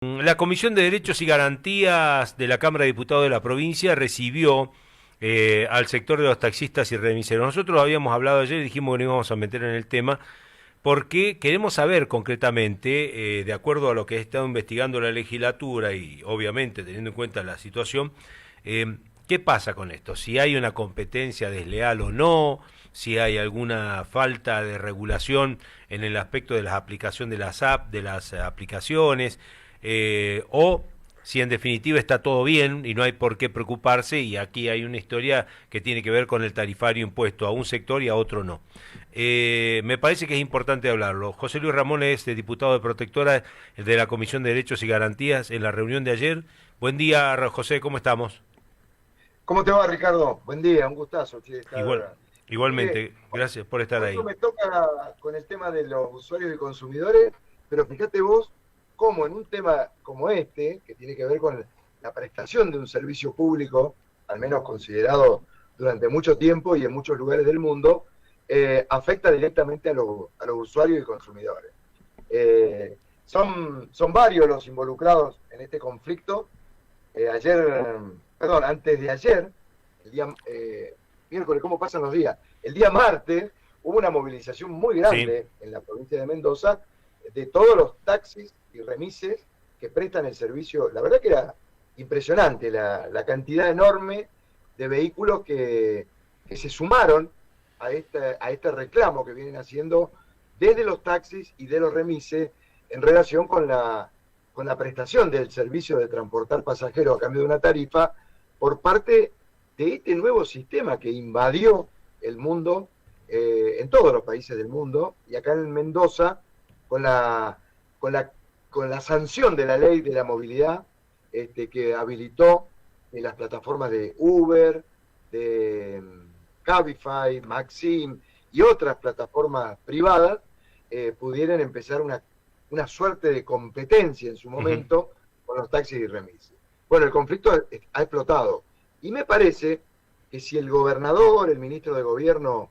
La Comisión de Derechos y Garantías de la Cámara de Diputados de la provincia recibió al sector de los taxistas y remiseros. Nosotros habíamos hablado ayer y dijimos que no íbamos a meter en el tema porque queremos saber concretamente, de acuerdo a lo que ha estado investigando la legislatura y obviamente teniendo en cuenta la situación, ¿qué pasa con esto? Si hay una competencia desleal o no, si hay alguna falta de regulación en el aspecto de la aplicación de las de las aplicaciones, o si en definitiva está todo bien y no hay por qué preocuparse, y aquí hay una historia que tiene que ver con el tarifario impuesto a un sector y a otro no. Me parece que es importante hablarlo. José Luis Ramón es diputado de Protectora de la Comisión de Derechos y Garantías en la reunión de ayer. Buen día, José, ¿cómo estamos? ¿Cómo te va, Ricardo? Buen día, un gustazo, che, Igual, estar. Mire, igualmente, gracias por estar justo ahí. me toca con el tema de los usuarios y consumidores, pero fíjate vos cómo en un tema como este, que tiene que ver con la prestación de un servicio público, al menos considerado durante mucho tiempo y en muchos lugares del mundo, afecta directamente a los usuarios y consumidores. Son varios los involucrados en este conflicto. Antes de ayer, el día miércoles, ¿cómo pasan los días? El día martes hubo una movilización muy Sí. grande en la provincia de Mendoza de todos los taxis y remises que prestan el servicio. La verdad que era impresionante la cantidad enorme de vehículos que se sumaron a este reclamo que vienen haciendo desde los taxis y de los remises en relación con la prestación del servicio de transportar pasajeros a cambio de una tarifa por parte de este nuevo sistema que invadió el mundo, en todos los países del mundo, y acá en Mendoza, con la, con la, con la sanción de la ley de la movilidad, que habilitó las plataformas de Uber, de Cabify, Maxim y otras plataformas privadas, pudieran empezar una suerte de competencia en su Ujú. momento con los taxis y remises. Bueno, el conflicto ha explotado y me parece que si el gobernador, el ministro de gobierno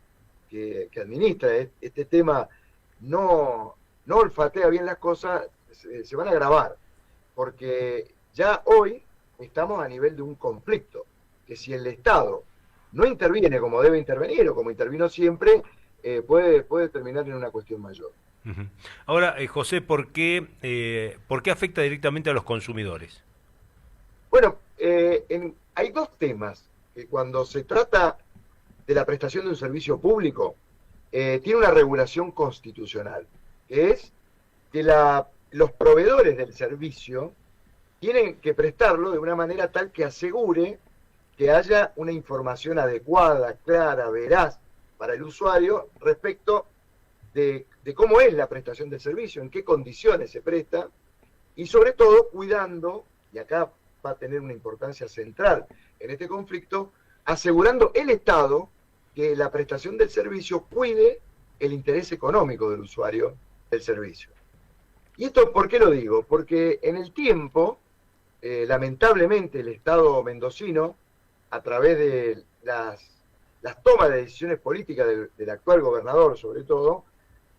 que administra este tema, no olfatea bien las cosas, se van a agravar, porque ya hoy estamos a nivel de un conflicto, que si el Estado no interviene como debe intervenir o como intervino siempre, puede terminar en una cuestión mayor. Ujú. Ahora, José, ¿por qué afecta directamente a los consumidores? Bueno, hay dos temas que cuando se trata de la prestación de un servicio público, tiene una regulación constitucional, que es que los proveedores del servicio tienen que prestarlo de una manera tal que asegure que haya una información adecuada, clara, veraz para el usuario respecto de cómo es la prestación del servicio, en qué condiciones se presta, y sobre todo cuidando, y acá va a tener una importancia central en este conflicto, asegurando el Estado que la prestación del servicio cuide el interés económico del usuario del servicio. ¿Y esto por qué lo digo? Porque en el tiempo, lamentablemente, el Estado mendocino, a través de las tomas de decisiones políticas del actual gobernador, sobre todo,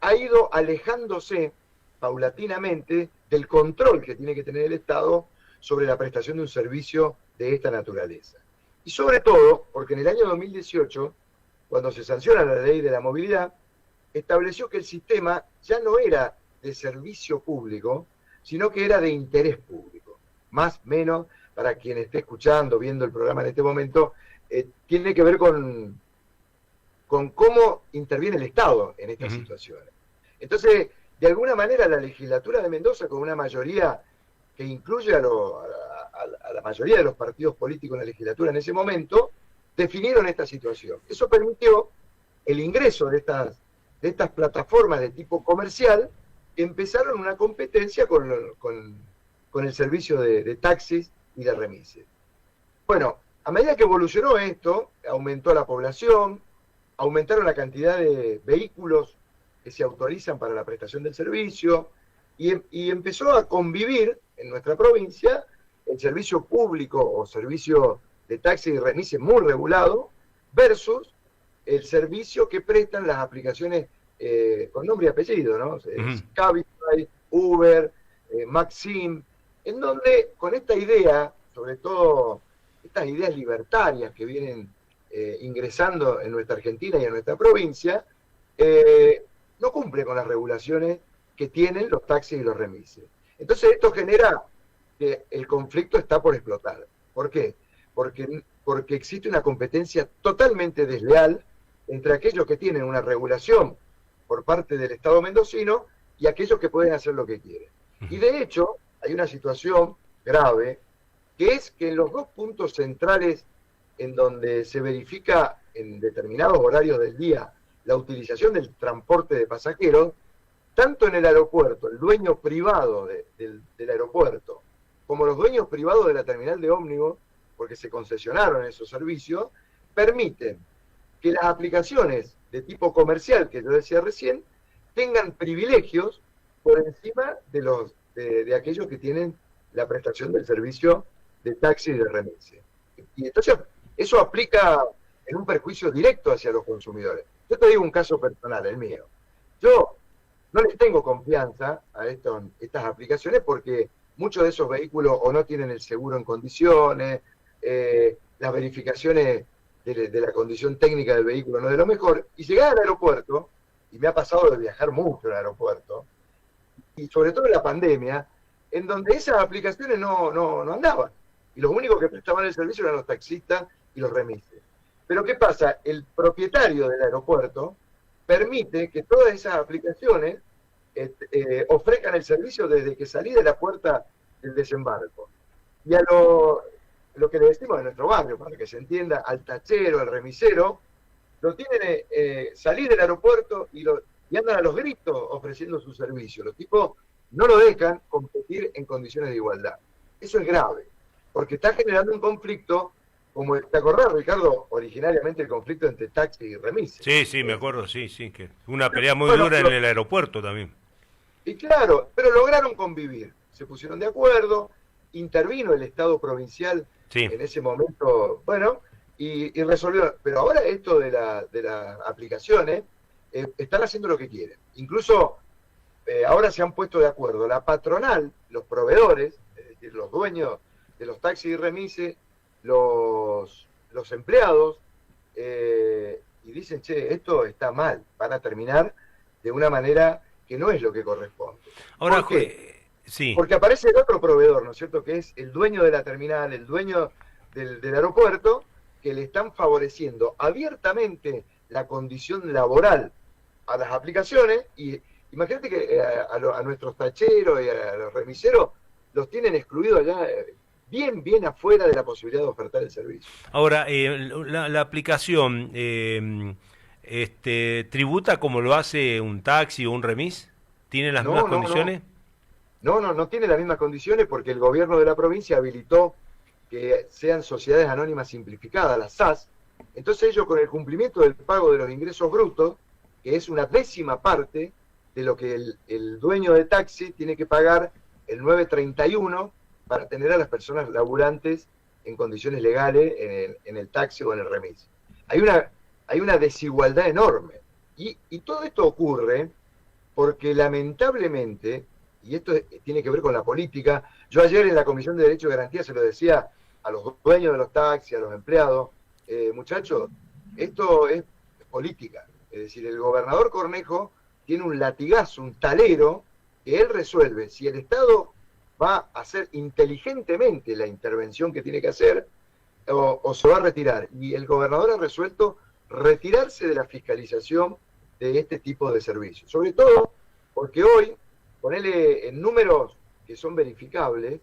ha ido alejándose paulatinamente del control que tiene que tener el Estado sobre la prestación de un servicio de esta naturaleza. Y sobre todo, porque en el año 2018, cuando se sanciona la ley de la movilidad, estableció que el sistema ya no era de servicio público, sino que era de interés público. Más, menos, para quien esté escuchando, viendo el programa en este momento, tiene que ver con cómo interviene el Estado en estas Ujú. situaciones. Entonces, de alguna manera, la legislatura de Mendoza, con una mayoría que incluye a la mayoría de los partidos políticos en la legislatura en ese momento, definieron esta situación. Eso permitió el ingreso de estas plataformas de tipo comercial que empezaron una competencia con el servicio de taxis y de remises. Bueno, a medida que evolucionó esto, aumentó la población, aumentaron la cantidad de vehículos que se autorizan para la prestación del servicio y empezó a convivir en nuestra provincia el servicio público o servicio de taxi y remise muy regulado versus el servicio que prestan las aplicaciones con nombre y apellido, ¿no? Ujú. Cabify, Uber, Maxim, en donde con esta idea, sobre todo estas ideas libertarias que vienen ingresando en nuestra Argentina y en nuestra provincia, no cumple con las regulaciones que tienen los taxis y los remises. Entonces esto genera que el conflicto está por explotar. ¿Por qué? Porque existe una competencia totalmente desleal entre aquellos que tienen una regulación por parte del Estado mendocino y aquellos que pueden hacer lo que quieren. Y de hecho, hay una situación grave, que es que en los dos puntos centrales en donde se verifica en determinados horarios del día la utilización del transporte de pasajeros, tanto en el aeropuerto, el dueño privado del aeropuerto, como los dueños privados de la terminal de ómnibus, porque se concesionaron esos servicios, permiten que las aplicaciones de tipo comercial, que yo decía recién, tengan privilegios por encima de aquellos que tienen la prestación del servicio de taxi y de remise. Y entonces eso aplica en un perjuicio directo hacia los consumidores. Yo te digo un caso personal, el mío. Yo no les tengo confianza a estas aplicaciones porque muchos de esos vehículos o no tienen el seguro en condiciones, las verificaciones de la condición técnica del vehículo no es de lo mejor, y llegar al aeropuerto, y me ha pasado de viajar mucho al aeropuerto, y sobre todo en la pandemia, en donde esas aplicaciones no andaban, y los únicos que prestaban el servicio eran los taxistas y los remises. Pero ¿qué pasa? El propietario del aeropuerto permite que todas esas aplicaciones ofrezcan el servicio desde que salí de la puerta del desembarco. Y a lo que le decimos en nuestro barrio, para que se entienda, al tachero, al remisero, lo tienen, salir del aeropuerto y andan a los gritos ofreciendo su servicio. Los tipos no lo dejan competir en condiciones de igualdad. Eso es grave, porque está generando un conflicto, como te acordás, Ricardo, originariamente el conflicto entre taxi y remise. Sí, me acuerdo, sí, que una pelea muy dura en el aeropuerto también. Y claro, pero lograron convivir, se pusieron de acuerdo, intervino el Estado provincial en ese momento, bueno, y resolvió. Pero ahora esto de las aplicaciones, están haciendo lo que quieren. Incluso ahora se han puesto de acuerdo la patronal, los proveedores, es decir, los dueños de los taxis y remises, los empleados, y dicen, che, esto está mal, van a terminar de una manera que no es lo que corresponde. Ahora, ¿por qué? Sí. Porque aparece el otro proveedor, ¿no es cierto?, que es el dueño de la terminal, el dueño del aeropuerto, que le están favoreciendo abiertamente la condición laboral a las aplicaciones, y imagínate que a nuestros tacheros y a los remiseros los tienen excluidos allá, bien afuera de la posibilidad de ofertar el servicio. Ahora, la aplicación tributa como lo hace un taxi o un remis, ¿tiene las mismas condiciones? No tiene las mismas condiciones porque el gobierno de la provincia habilitó que sean sociedades anónimas simplificadas, las SAS. Entonces ellos, con el cumplimiento del pago de los ingresos brutos, que es una décima parte de lo que el dueño de taxi tiene que pagar el 931 para tener a las personas laburantes en condiciones legales en el taxi o en el remis. Hay una desigualdad enorme. Y todo esto ocurre porque lamentablemente, y esto tiene que ver con la política, yo ayer en la Comisión de Derecho y Garantía se lo decía a los dueños de los taxis, a los empleados, muchachos, esto es política. Es decir, el gobernador Cornejo tiene un latigazo, un talero, que él resuelve si el Estado va a hacer inteligentemente la intervención que tiene que hacer o se va a retirar. Y el gobernador ha resuelto retirarse de la fiscalización de este tipo de servicios. Sobre todo porque hoy, ponele en números que son verificables,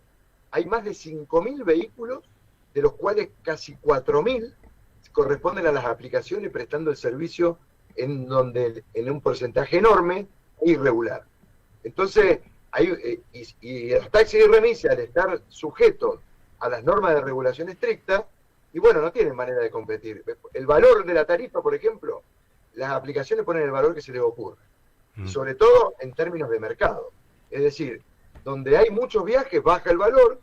hay más de 5.000 vehículos, de los cuales casi 4.000 corresponden a las aplicaciones prestando el servicio en un porcentaje enorme e irregular. Entonces, y los taxis y remises, al estar sujetos a las normas de regulación estricta, y bueno, no tienen manera de competir. El valor de la tarifa, por ejemplo, las aplicaciones ponen el valor que se les ocurre, y sobre todo en términos de mercado. Es decir, donde hay muchos viajes baja el valor,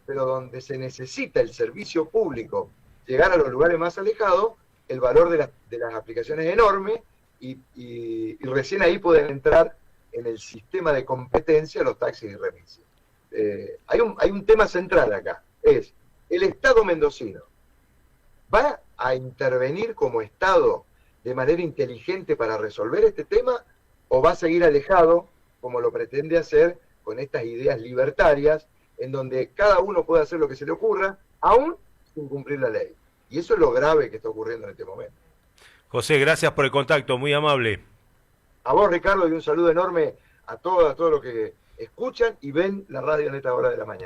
pero donde se necesita el servicio público, llegar a los lugares más alejados, el valor de las aplicaciones es enorme, y recién ahí pueden entrar en el sistema de competencia los taxis y remises. hay un tema central acá, es el Estado mendocino. ¿Va a intervenir como Estado de manera inteligente para resolver este tema o va a seguir alejado, como lo pretende hacer con estas ideas libertarias, en donde cada uno puede hacer lo que se le ocurra, aún sin cumplir la ley? Y eso es lo grave que está ocurriendo en este momento. José, gracias por el contacto, muy amable. A vos, Ricardo, y un saludo enorme a todos los que escuchan y ven la radio en esta hora de la mañana.